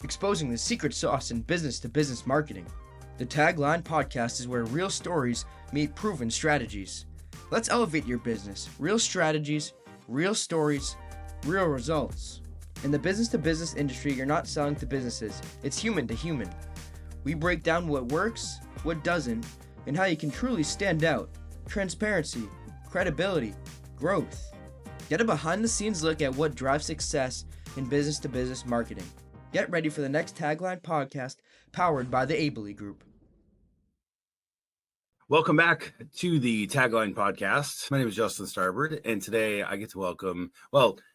exposing the secret sauce in business-to-business marketing. The TAGLine Podcast is where real stories meet proven strategies. Let's elevate your business. Real strategies, real stories, real results. In the business-to-business industry, you're not selling to businesses. It's human to human. We break down what works, what doesn't, and how you can truly stand out. Transparency, credibility, growth. Get a behind-the-scenes look at what drives success in business-to-business marketing. Get ready for the next TAGLine Podcast powered by the Ably Group. Welcome back to the TAGLine Podcast. My name is Justin Starbird, and today I get to welcome,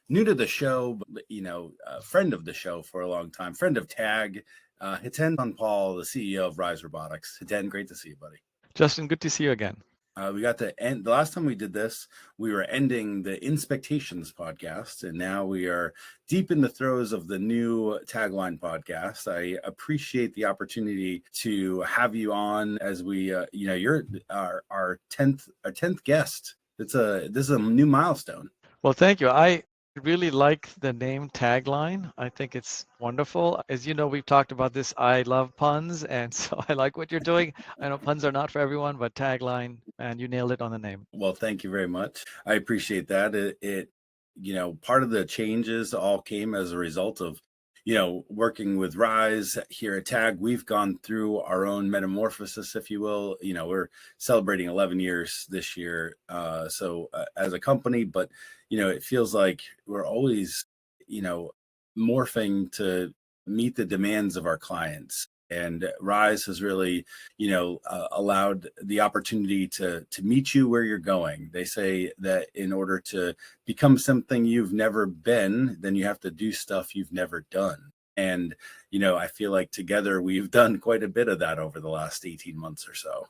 new to the show, but, a friend of the show for a long time, friend of TAG, Hiten Sonpal, the CEO of Rise Robotics. Hiten, great to see you, buddy. Justin, good to see you again. We got to end. The last time we did this, we were ending the Inspectations podcast, and now we are deep in the throes of the new TAGLine podcast. I appreciate the opportunity to have you on as we, you're our 10th guest. This is a new milestone. Well, thank you. I really like the name TAGLine. I think it's wonderful. As you know, we've talked about this. I love puns, and so I like what you're doing. I know puns are not for everyone, but TAGLine, and you nailed it on the name. Well, thank you very much. I appreciate that. It part of the changes all came as a result of, working with Rise here at TAG. We've gone through our own metamorphosis, if you will. We're celebrating 11 years this year. So as a company, but, it feels like we're always, morphing to meet the demands of our clients. And Rise has really, allowed the opportunity to meet you where you're going. They say that in order to become something you've never been, then you have to do stuff you've never done. And, I feel like together we've done quite a bit of that over the last 18 months or so.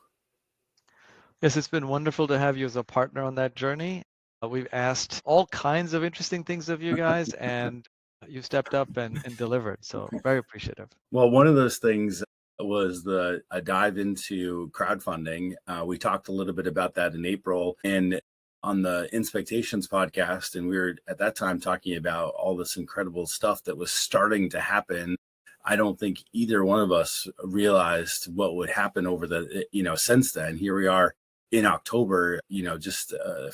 Yes, it's been wonderful to have you as a partner on that journey. We've asked all kinds of interesting things of you guys, and you stepped up and delivered. So very appreciative. Well, one of those things was a dive into crowdfunding. We talked a little bit about that in April and on the Inspectations podcast. And we were at that time talking about all this incredible stuff that was starting to happen. I don't think either one of us realized what would happen over the, since then. Here we are in October, just a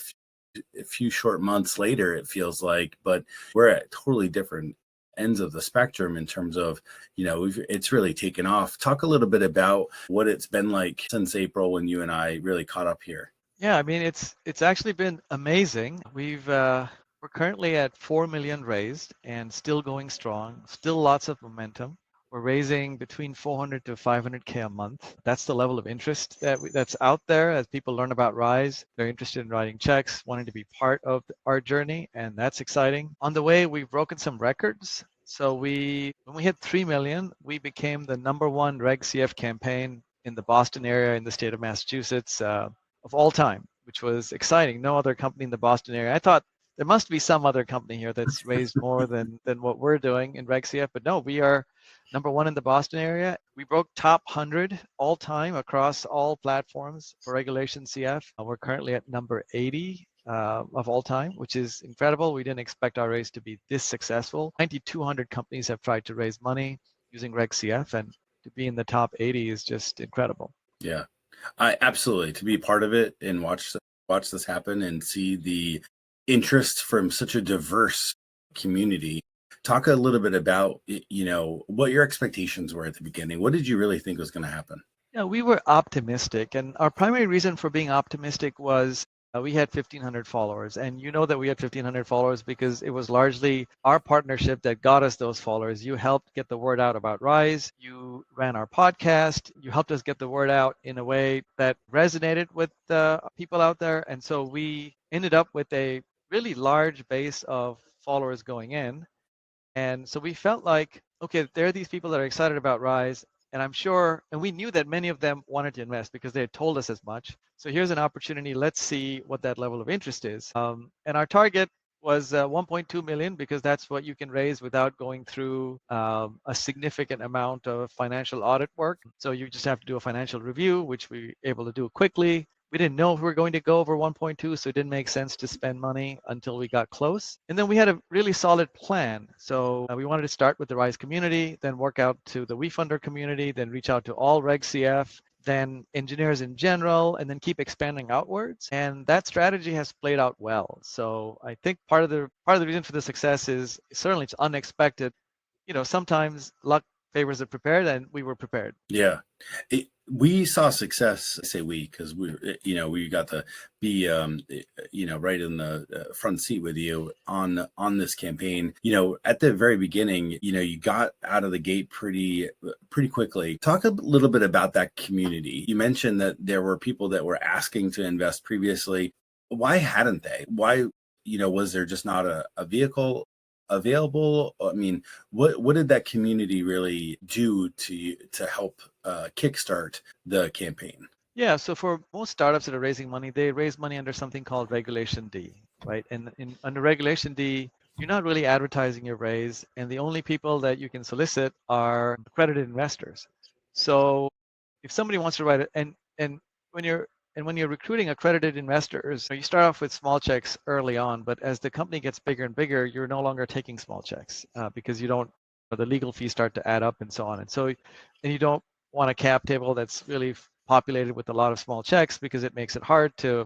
few short months later, it feels like, but we're at totally different ends of the spectrum in terms of, it's really taken off. Talk a little bit about what it's been like since April when you and I really caught up here. Yeah, I mean, it's actually been amazing. We're currently at 4 million raised and still going strong, still lots of momentum. We're raising between 400 to 500K a month. That's the level of interest that's out there as people learn about Rise. They're interested in writing checks, wanting to be part of our journey, and that's exciting. On the way, we've broken some records. So when we hit 3 million, we became the #1 Reg CF campaign in the Boston area in the state of Massachusetts of all time, which was exciting. No other company in the Boston area. I thought there must be some other company here that's raised more than what we're doing in Reg CF, but no, we are #1 in the Boston area. We broke top 100 all time across all platforms for Regulation CF. We're currently at number 80 of all time, which is incredible. We didn't expect our raise to be this successful. 9,200 companies have tried to raise money using Reg CF, and to be in the top 80 is just incredible. Yeah, absolutely. To be part of it and watch this happen and see the interest from such a diverse community. Talk a little bit about, what your expectations were at the beginning. What did you really think was going to happen? Yeah, we were optimistic, and our primary reason for being optimistic was we had 1,500 followers, and you know that we had 1,500 followers because it was largely our partnership that got us those followers. You helped get the word out about Rise. You ran our podcast. You helped us get the word out in a way that resonated with people out there, and so we ended up with a really large base of followers going in. And so we felt like, okay, there are these people that are excited about Rise, and I'm sure, and we knew that many of them wanted to invest because they had told us as much. So here's an opportunity. Let's see what that level of interest is. And our target was 1.2 million because that's what you can raise without going through a significant amount of financial audit work. So you just have to do a financial review, which we were able to do quickly. We didn't know if we were going to go over 1.2, so it didn't make sense to spend money until we got close. And then we had a really solid plan. So we wanted to start with the Rise community, then work out to the WeFunder community, then reach out to all Reg CF, then engineers in general, and then keep expanding outwards. And that strategy has played out well. So I think part of the reason for the success is certainly it's unexpected. Sometimes luck favors the prepared, and we were prepared. Yeah. We saw success, I say we, because we got to be, right in the front seat with you on this campaign. At the very beginning, you got out of the gate pretty quickly. Talk a little bit about that community. You mentioned that there were people that were asking to invest previously. Why hadn't they? Why, was there just not a vehicle available? I mean, what did that community really do to help kickstart the campaign? Yeah, so for most startups that are raising money, they raise money under something called Regulation D, right? And under Regulation D, you're not really advertising your raise, and the only people that you can solicit are accredited investors. So if somebody wants to write it, and when you're recruiting accredited investors, you start off with small checks early on, but as the company gets bigger and bigger, you're no longer taking small checks because the legal fees start to add up and so on. And you don't want a cap table that's really populated with a lot of small checks because it makes it hard to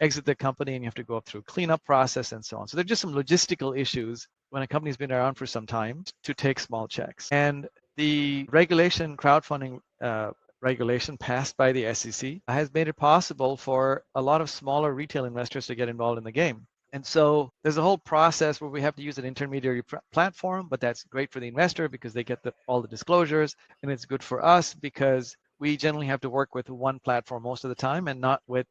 exit the company and you have to go up through a cleanup process and so on. So there's just some logistical issues when a company's been around for some time to take small checks. And the crowdfunding regulation passed by the SEC has made it possible for a lot of smaller retail investors to get involved in the game. And so there's a whole process where we have to use an intermediary platform, but that's great for the investor because they get all the disclosures, and it's good for us because we generally have to work with one platform most of the time and not with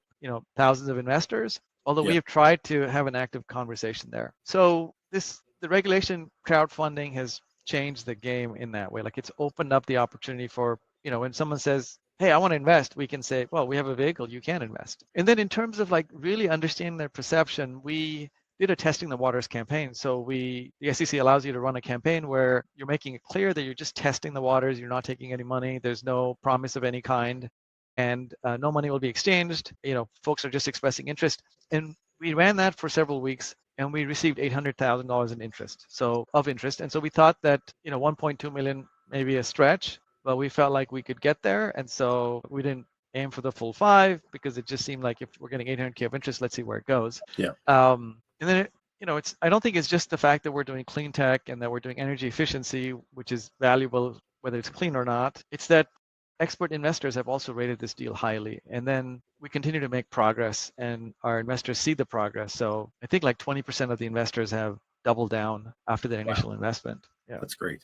thousands of investors, although we have tried to have an active conversation there. So the regulation crowdfunding has changed the game in that way. Like, it's opened up the opportunity for, when someone says, hey, I want to invest, we can say, well, we have a vehicle, you can invest. And then in terms of really understanding their perception, we did a testing the waters campaign. So the SEC allows you to run a campaign where you're making it clear that you're just testing the waters, you're not taking any money, there's no promise of any kind, and no money will be exchanged. Folks are just expressing interest. And we ran that for several weeks, and we received $800,000 in interest. And so we thought that 1.2 million may be a stretch, but we felt like we could get there, and so we didn't aim for the full 5 because it just seemed like if we're getting 800K of interest, let's see where it goes. Yeah. And then I don't think it's just the fact that we're doing clean tech and that we're doing energy efficiency, which is valuable whether it's clean or not. It's that expert investors have also rated this deal highly, and then we continue to make progress, and our investors see the progress. So I think 20% of the investors have doubled down after their initial investment. Yeah. That's great.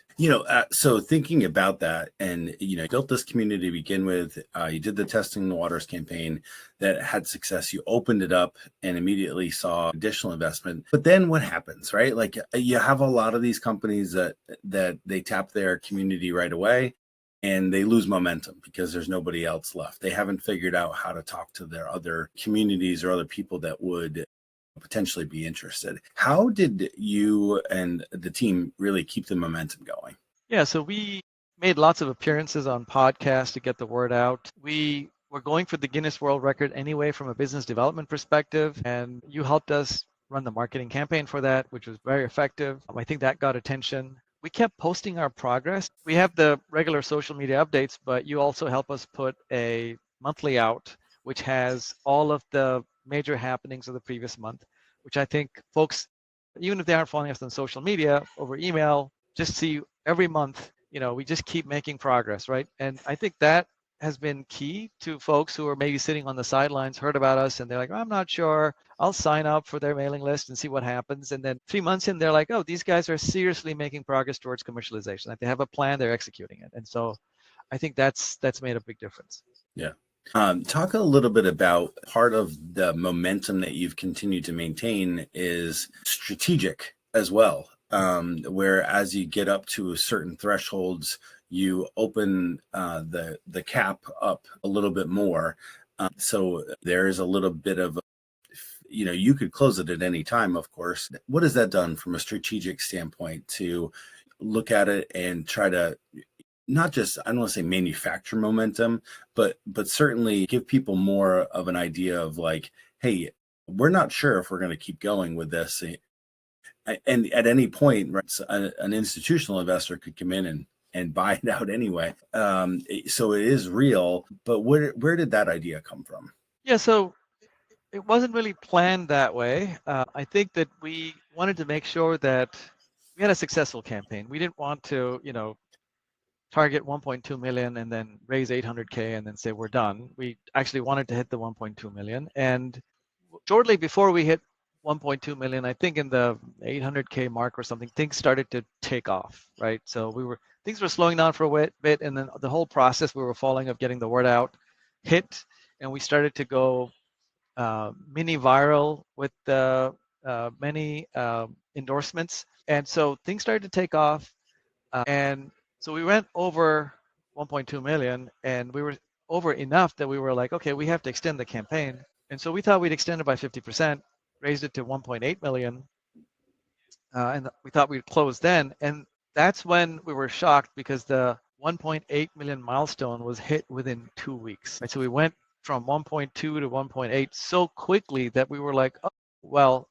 So thinking about that, and you built this community to begin with, you did the testing the waters campaign that had success. You opened it up and immediately saw additional investment. But then what happens, right? Like, you have a lot of these companies that they tap their community right away, and they lose momentum because there's nobody else left. They haven't figured out how to talk to their other communities or other people that would potentially be interested. How did you and the team really keep the momentum going? Yeah, so we made lots of appearances on podcasts to get the word out. We were going for the Guinness World Record anyway from a business development perspective, and you helped us run the marketing campaign for that, which was very effective. I think that got attention. We kept posting our progress. We have the regular social media updates, but you also help us put a monthly out, which has all of the major happenings of the previous month, which I think folks, even if they aren't following us on social media, over email, just see every month, we just keep making progress, right? And I think that has been key to folks who are maybe sitting on the sidelines, heard about us, and they're like, I'm not sure, I'll sign up for their mailing list and see what happens. And then 3 months in, they're like, oh, these guys are seriously making progress towards commercialization. Like, they have a plan, they're executing it. And so I think that's made a big difference. Yeah. Talk a little bit about part of the momentum that you've continued to maintain is strategic as well, where as you get up to certain thresholds, you open the cap up a little bit more. So there is a little bit of, you could close it at any time, of course. What has that done from a strategic standpoint to look at it and try to not just, I don't want to say manufacture momentum, but certainly give people more of an idea of like, hey, we're not sure if we're going to keep going with this. And at any point, right, an institutional investor could come in and buy it out anyway. So it is real, but where did that idea come from? Yeah, so it wasn't really planned that way. I think that we wanted to make sure that we had a successful campaign. We didn't want to, target 1.2 million and then raise 800K and then say we're done. We actually wanted to hit the 1.2 million. And shortly before we hit 1.2 million, I think in the 800K mark or something, things started to take off, right? So things were slowing down for a bit, and then the whole process we were following of getting the word out hit, and we started to go mini viral with many endorsements. And so things started to take off. And so we went over 1.2 million, and we were over enough that we were like, okay, we have to extend the campaign. And so we thought we'd extend it by 50%, raised it to 1.8 million. And we thought we'd close then. And that's when we were shocked because the 1.8 million milestone was hit within 2 weeks. Right? So we went from 1.2 to 1.8 so quickly that we were like, oh, well,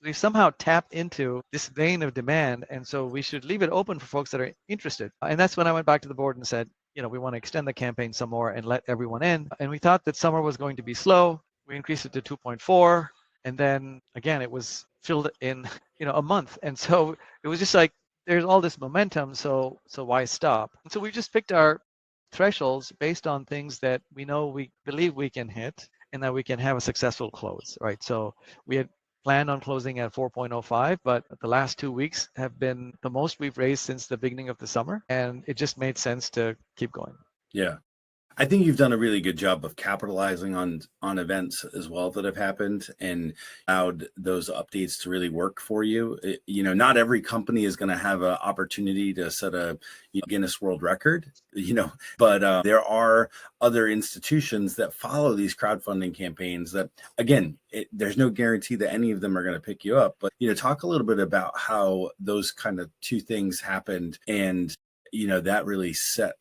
we've somehow tapped into this vein of demand, and so we should leave it open for folks that are interested. And that's when I went back to the board and said, we want to extend the campaign some more and let everyone in. And we thought that summer was going to be slow. We increased it to 2.4, and then again it was filled in, a month. And so it was just like there's all this momentum, so why stop? And so we just picked our thresholds based on things that we believe we can hit and that we can have a successful close, right? So we had planned on closing at 4.05, but the last 2 weeks have been the most we've raised since the beginning of the summer, and it just made sense to keep going. Yeah. I think you've done a really good job of capitalizing on events as well that have happened and allowed those updates to really work for you. Not every company is going to have an opportunity to set a Guinness World Record, but there are other institutions that follow these crowdfunding campaigns that, again, there's no guarantee that any of them are going to pick you up. But, talk a little bit about how those kind of two things happened and, that really set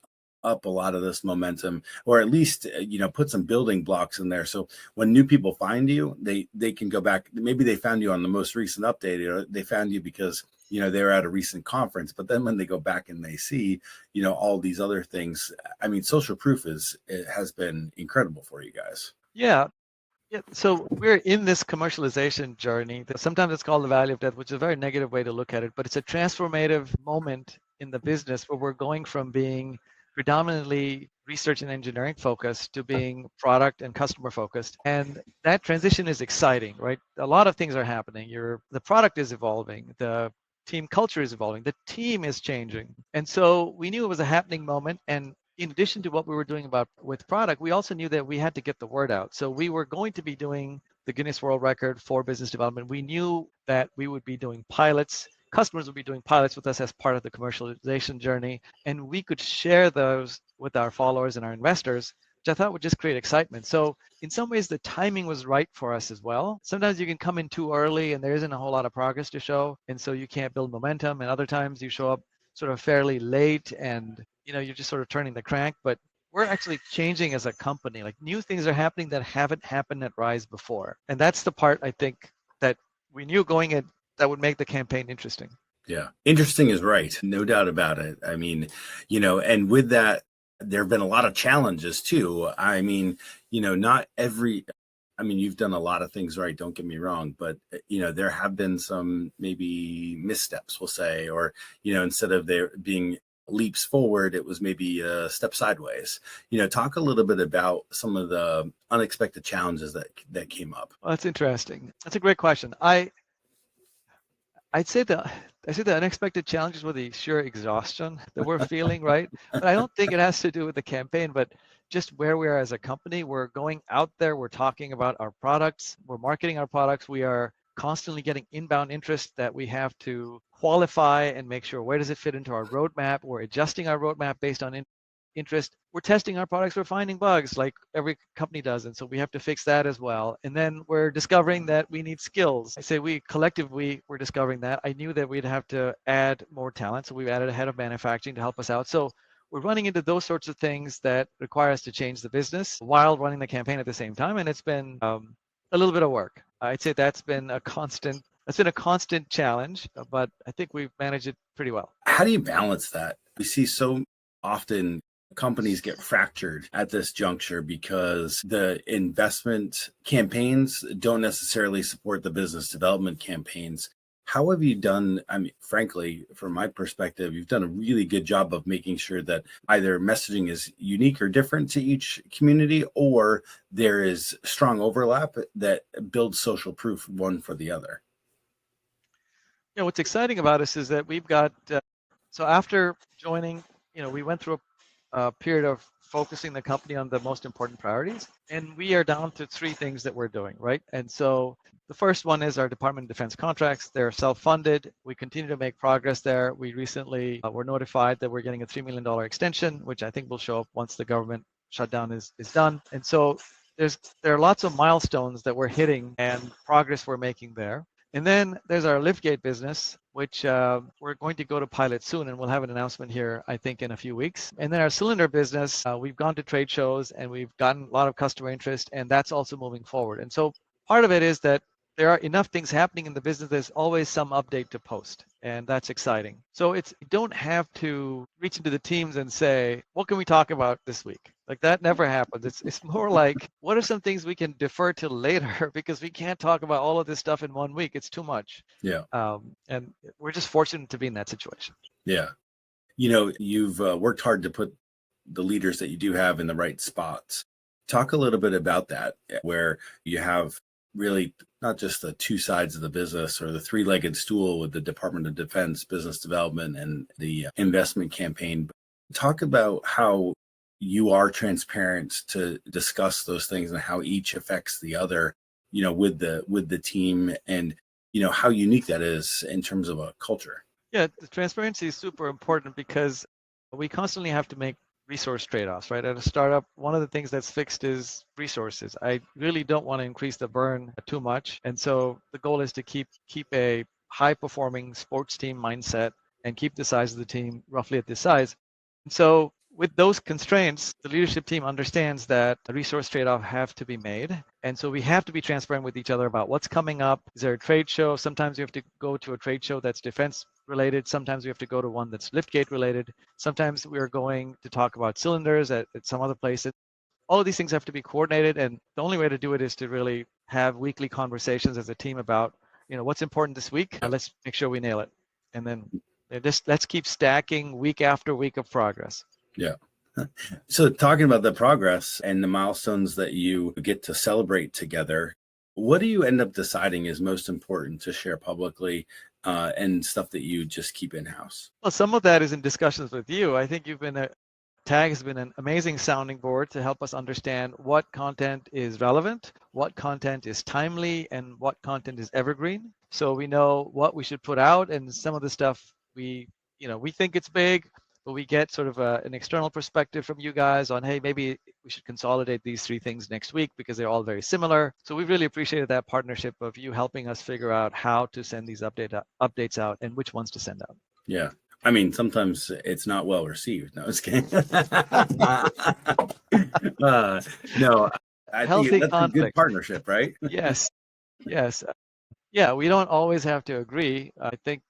up a lot of this momentum, or at least put some building blocks in there, so when new people find you, they can go back. Maybe they found you on the most recent update, or they found you because they were at a recent conference, but then when they go back and they see all these other things, I mean, social proof has been incredible for you guys. Yeah, so we're in this commercialization journey. Sometimes it's called the valley of death, which is a very negative way to look at it, but it's a transformative moment in the business where we're going from being predominantly research and engineering focused to being product and customer focused. And that transition is exciting, right? A lot of things are happening. The product is evolving, the team culture is evolving, the team is changing. And so we knew it was a happening moment. And in addition to what we were doing with product, we also knew that we had to get the word out. So we were going to be doing the Guinness World Record for business development. We knew that we would be doing pilots. Customers would be doing pilots with us as part of the commercialization journey, and we could share those with our followers and our investors, which I thought would just create excitement. So in some ways, the timing was right for us as well. Sometimes you can come in too early and there isn't a whole lot of progress to show, and so you can't build momentum. And other times you show up sort of fairly late and you're just sort of turning the crank. But we're actually changing as a company. Like, new things are happening that haven't happened at Rise before. And that's the part I think that we knew going in that would make the campaign interesting. Yeah. Interesting is right. No doubt about it. I mean, and with that, there have been a lot of challenges too. I mean, you've done a lot of things right, don't get me wrong, but, there have been some maybe missteps, we'll say, or, instead of there being leaps forward, it was maybe a step sideways. Talk a little bit about some of the unexpected challenges that came up. Well, that's interesting. That's a great question. I'd say the unexpected challenges were the sheer exhaustion that we're feeling, right? But I don't think it has to do with the campaign, but just where we are as a company. We're going out there, we're talking about our products, we're marketing our products, we are constantly getting inbound interest that we have to qualify and make sure where does it fit into our roadmap. We're adjusting our roadmap based on interest. We're testing our products, we're finding bugs like every company does, and so we have to fix that as well. And then we're discovering that we need skills. I say we collectively were discovering that. I knew that we'd have to add more talent, so we've added a head of manufacturing to help us out. So we're running into those sorts of things that require us to change the business while running the campaign at the same time. And it's been a little bit of work. I'd say that's been a constant challenge, but I think we've managed it pretty well. How do you balance that? We see so often companies get fractured at this juncture because the investment campaigns don't necessarily support the business development campaigns. How have you done? I mean, frankly, from my perspective, you've done a really good job of making sure that either messaging is unique or different to each community, or there is strong overlap that builds social proof one for the other. What's exciting about us is that we've got, so after joining, we went through a period of focusing the company on the most important priorities, and we are down to 3 things that we're doing, right? And so the first one is our Department of Defense contracts. They're self-funded. We continue to make progress there. We recently were notified that we're getting a $3 million extension, which I think will show up once the government shutdown is done. And so there are lots of milestones that we're hitting and progress we're making there. And then there's our liftgate business, which we're going to go to pilot soon, and we'll have an announcement here, I think, in a few weeks. And then our cylinder business, we've gone to trade shows and we've gotten a lot of customer interest, and that's also moving forward. And so part of it is that there are enough things happening in the business. There's always some update to post, and that's exciting. So you don't have to reach into the teams and say, what can we talk about this week? Like that never happens. It's more like, what are some things we can defer to later because we can't talk about all of this stuff in 1 week. It's too much. Yeah. And we're just fortunate to be in that situation. Yeah. You've worked hard to put the leaders that you do have in the right spots. Talk a little bit about that, where you have really not just the 2 sides of the business or the 3-legged stool with the Department of Defense, business development, and the investment campaign. But talk about how you are transparent to discuss those things and how each affects the other, with the team, and how unique that is in terms of a culture. Yeah, the transparency is super important because we constantly have to make resource trade-offs, right? At a startup, one of the things that's fixed is resources. I really don't want to increase the burn too much. And so the goal is to keep a high-performing sports team mindset and keep the size of the team roughly at this size. And so with those constraints, the leadership team understands that a resource trade-off have to be made. And so we have to be transparent with each other about what's coming up. Is there a trade show? Sometimes you have to go to a trade show that's defense related. Sometimes we have to go to one that's liftgate related. Sometimes we're going to talk about cylinders at some other places. All of these things have to be coordinated. And the only way to do it is to really have weekly conversations as a team about, what's important this week. Let's make sure we nail it. And then let's keep stacking week after week of progress. Yeah. So talking about the progress and the milestones that you get to celebrate together, what do you end up deciding is most important to share publicly and stuff that you just keep in-house? Well, some of that is in discussions with you. I think TAG has been an amazing sounding board to help us understand what content is relevant, what content is timely, and what content is evergreen. So we know what we should put out, and some of the stuff we think it's big, but we get sort of an external perspective from you guys on, hey, maybe we should consolidate these 3 things next week because they're all very similar. So we've really appreciated that partnership of you helping us figure out how to send these updates out and which ones to send out. Yeah. I mean, sometimes it's not well received. No, I was kidding. No, I think that's a good partnership, right? Yes. Yeah, we don't always have to agree. I think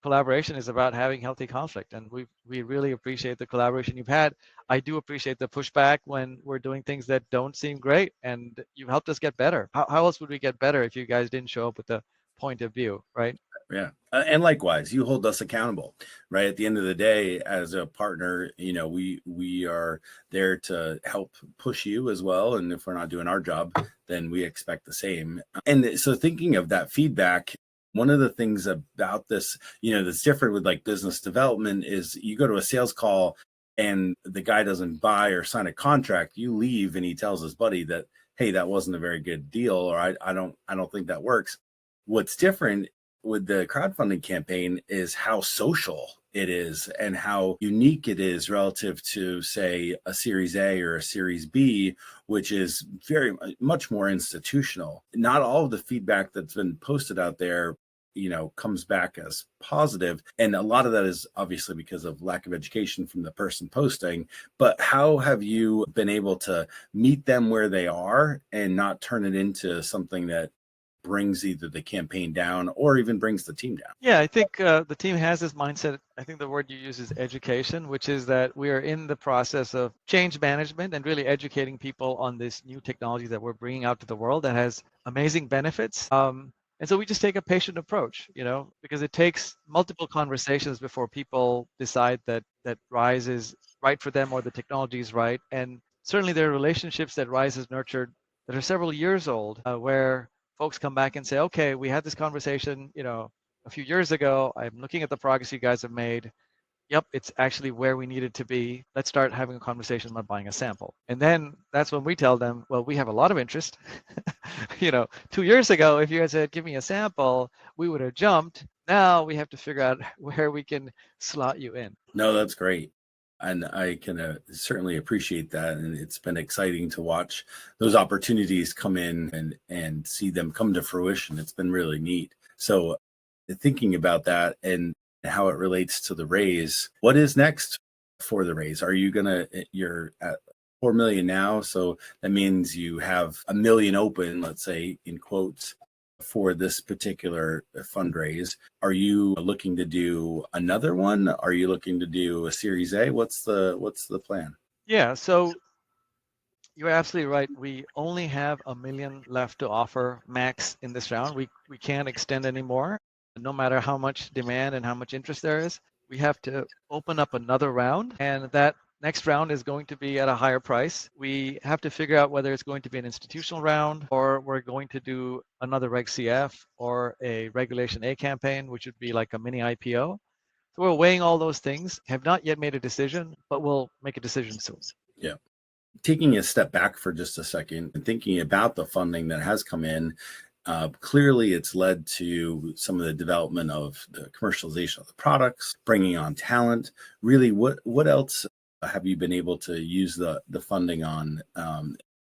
collaboration is about having healthy conflict, and we really appreciate the collaboration you've had. I do appreciate the pushback when we're doing things that don't seem great, and you've helped us get better. How else would we get better if you guys didn't show up with the point of view, right? Yeah. And likewise, you hold us accountable, right? At the end of the day, as a partner, we are there to help push you as well. And if we're not doing our job, then we expect the same. And so thinking of that feedback, one of the things about this, that's different with like business development is you go to a sales call and the guy doesn't buy or sign a contract. You leave and he tells his buddy that, hey, that wasn't a very good deal, or I don't think that works. What's different with the crowdfunding campaign is how social it is and how unique it is relative to, say, a Series A or a Series B, which is very much more institutional. Not all of the feedback that's been posted out there comes back as positive. And a lot of that is obviously because of lack of education from the person posting. But how have you been able to meet them where they are and not turn it into something that brings either the campaign down or even brings the team down? Yeah, I think the team has this mindset. I think the word you use is education, which is that we are in the process of change management and really educating people on this new technology that we're bringing out to the world that has amazing benefits. And so we just take a patient approach, because it takes multiple conversations before people decide that Rise is right for them or the technology is right. And certainly there are relationships that Rise has nurtured that are several years old, where folks come back and say, okay, we had this conversation, a few years ago. I'm looking at the progress you guys have made. Yep, it's actually where we needed to be. Let's start having a conversation about buying a sample. And then that's when we tell them, well, we have a lot of interest. 2 years ago, if you had said, give me a sample, we would have jumped. Now we have to figure out where we can slot you in. No, that's great. And I can certainly appreciate that. And it's been exciting to watch those opportunities come in and see them come to fruition. It's been really neat. So thinking about that and how it relates to the raise, what is next for the raise? Are you you're at 4 million now. So that means you have 1 million open, let's say in quotes, for this particular fundraise. Are you looking to do another one? Are you looking to do a Series A? What's the plan? Yeah, so you're absolutely right. We only have 1 million left to offer max in this round. We can't extend anymore, no matter how much demand and how much interest there is. We have to open up another round, and that next round is going to be at a higher price. We have to figure out whether it's going to be an institutional round or we're going to do another Reg CF or a Regulation A campaign, which would be like a mini IPO. So we're weighing all those things, have not yet made a decision, but we'll make a decision soon. Yeah. Taking a step back for just a second and thinking about the funding that has come in, clearly it's led to some of the development of the commercialization of the products, bringing on talent. Really, what else have you been able to use the funding on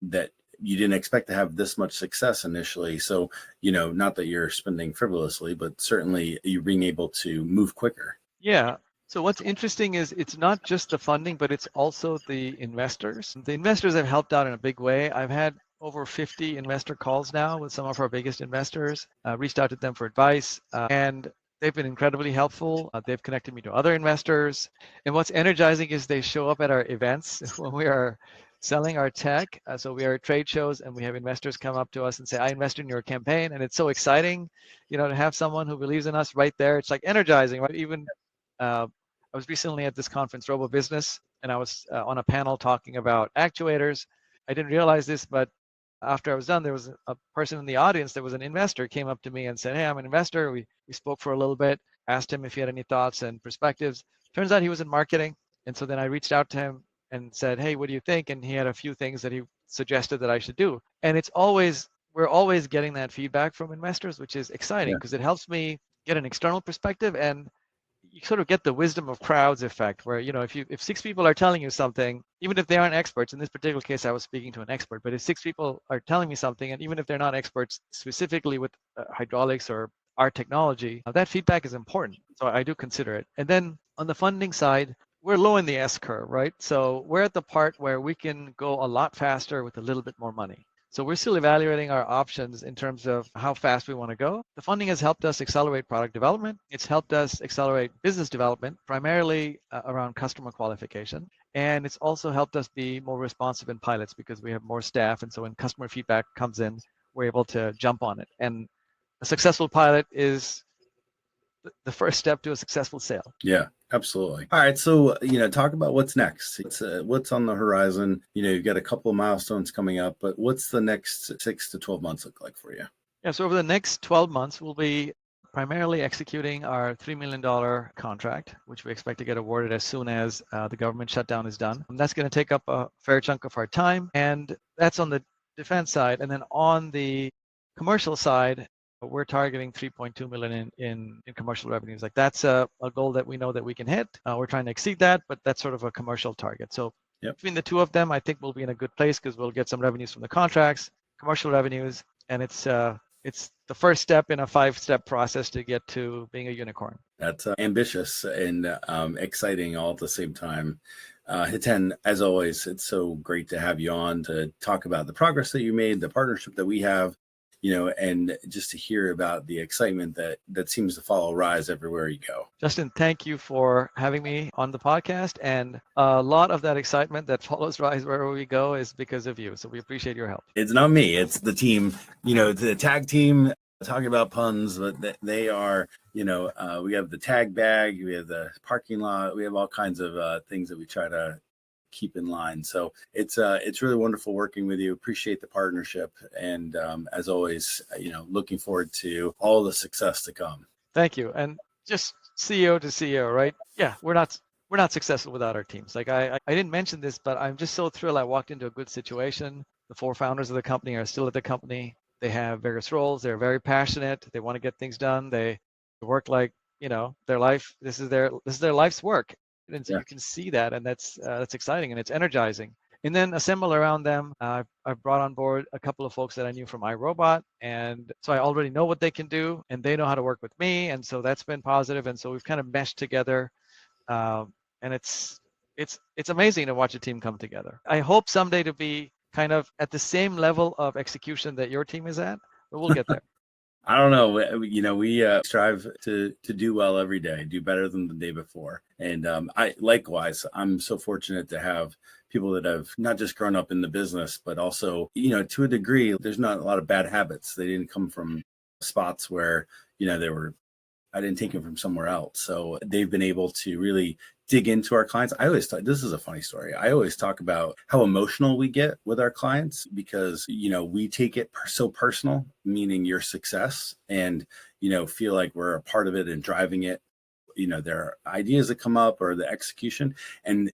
that you didn't expect to have this much success initially? So, not that you're spending frivolously, but certainly you're being able to move quicker. Yeah. So what's interesting is it's not just the funding, but it's also the investors. The investors have helped out in a big way. I've had over 50 investor calls now with some of our biggest investors, reached out to them for advice, and they've been incredibly helpful. They've connected me to other investors. And what's energizing is they show up at our events when we are selling our tech. So we are at trade shows and we have investors come up to us and say, I invested in your campaign. And it's so exciting, to have someone who believes in us right there. It's like energizing, right? Even I was recently at this conference, Robo Business, and I was on a panel talking about actuators. I didn't realize this, but after I was done, there was a person in the audience that was an investor, came up to me and said, hey, I'm an investor. We spoke for a little bit, asked him if he had any thoughts and perspectives. Turns out he was in marketing. And so then I reached out to him and said, hey, what do you think? And he had a few things that he suggested that I should do. And we're always getting that feedback from investors, which is exciting because it helps me get an external perspective, and you sort of get the wisdom of crowds effect where, if 6 people are telling you something, even if they aren't experts, in this particular case, I was speaking to an expert, but if 6 people are telling me something, and even if they're not experts specifically with hydraulics or our technology, that feedback is important. So I do consider it. And then on the funding side, we're low in the S curve, right? So we're at the part where we can go a lot faster with a little bit more money. So we're still evaluating our options in terms of how fast we want to go. The funding has helped us accelerate product development. It's helped us accelerate business development, primarily around customer qualification. And it's also helped us be more responsive in pilots because we have more staff. And so when customer feedback comes in, we're able to jump on it. And a successful pilot is the first step to a successful sale. Yeah, absolutely. All right. So, talk about what's next. What's on the horizon? You've got a couple of milestones coming up, but what's the next 6 to 12 months look like for you? Yeah. So over the next 12 months, we'll be primarily executing our $3 million contract, which we expect to get awarded as soon as the government shutdown is done. And that's going to take up a fair chunk of our time. And that's on the defense side. And then on the commercial side, we're targeting 3.2 million in commercial revenues. Like that's a goal that we know that we can hit. We're trying to exceed that, but that's sort of a commercial target. So between the two of them, I think we'll be in a good place because we'll get some revenues from the contracts, commercial revenues, and it's it's the first step in a 5-step process to get to being a unicorn. That's ambitious and exciting all at the same time. Hiten, as always, it's so great to have you on to talk about the progress that you made, the partnership that we have, and just to hear about the excitement that seems to follow Rise everywhere you go. Justin, thank you for having me on the podcast. And a lot of that excitement that follows Rise wherever we go is because of you. So we appreciate your help. It's not me, it's the team, the tag team. Talking about puns, but they are, we have the tag bag, we have the parking lot, we have all kinds of things that we try to keep in line. So it's really wonderful working with you. Appreciate the partnership, and as always, looking forward to all the success to come. Thank you. And just CEO to CEO, right? Yeah, we're not successful without our teams. Like I didn't mention this, but I'm just so thrilled I walked into a good situation. The 4 founders of the company are still at the company. They have various roles. They're very passionate. They want to get things done. They work like, their life. This is their life's work. And so you can see that, and that's exciting and it's energizing. And then assemble around them. I've brought on board a couple of folks that I knew from iRobot, and so I already know what they can do, and they know how to work with me, and so that's been positive. And so we've kind of meshed together, and it's amazing to watch a team come together. I hope someday to be kind of at the same level of execution that your team is at, but we'll get there. I don't know. We strive to do well every day, do better than the day before. And I'm so fortunate to have people that have not just grown up in the business, but also, to a degree, there's not a lot of bad habits. They didn't come from spots where, I didn't take them from somewhere else. So they've been able to really dig into our clients. I always thought, this is a funny story. I always talk about how emotional we get with our clients because, we take it so personal, meaning your success, and, feel like we're a part of it and driving it. There are ideas that come up or the execution, and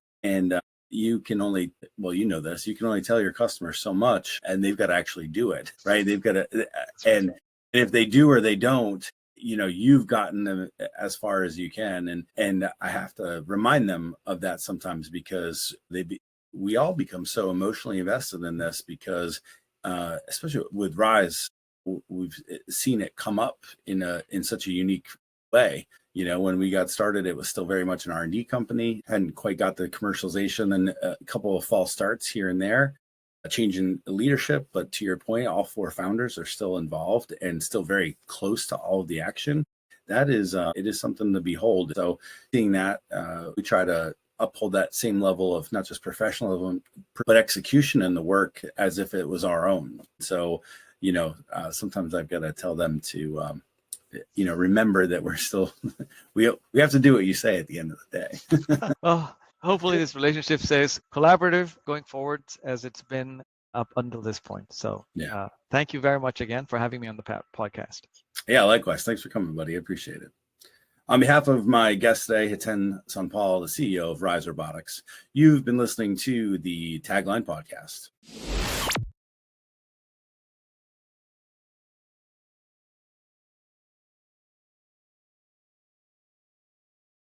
you can only, this, you can only tell your customers so much, and they've got to actually do it, right? They've got to, and if they do or they don't, you've gotten them as far as you can. And I have to remind them of that sometimes because we all become so emotionally invested in this because, especially with Rise, we've seen it come up in such a unique way. When we got started, it was still very much an R&D company, hadn't quite got the commercialization, and a couple of false starts here and there. A change in leadership, but to your point, all 4 founders are still involved and still very close to all of the action. That is, it is something to behold. So seeing that, we try to uphold that same level of not just professionalism, but execution in the work as if it was our own. So, sometimes I've got to tell them to, remember that we're still, we have to do what you say at the end of the day. Well, hopefully this relationship stays collaborative going forward as it's been up until this point. So thank you very much again for having me on the podcast. Yeah, likewise. Thanks for coming, buddy. I appreciate it. On behalf of my guest today, Hiten Sonpal, the CEO of Rise Robotics, you've been listening to the TAGLine Podcast.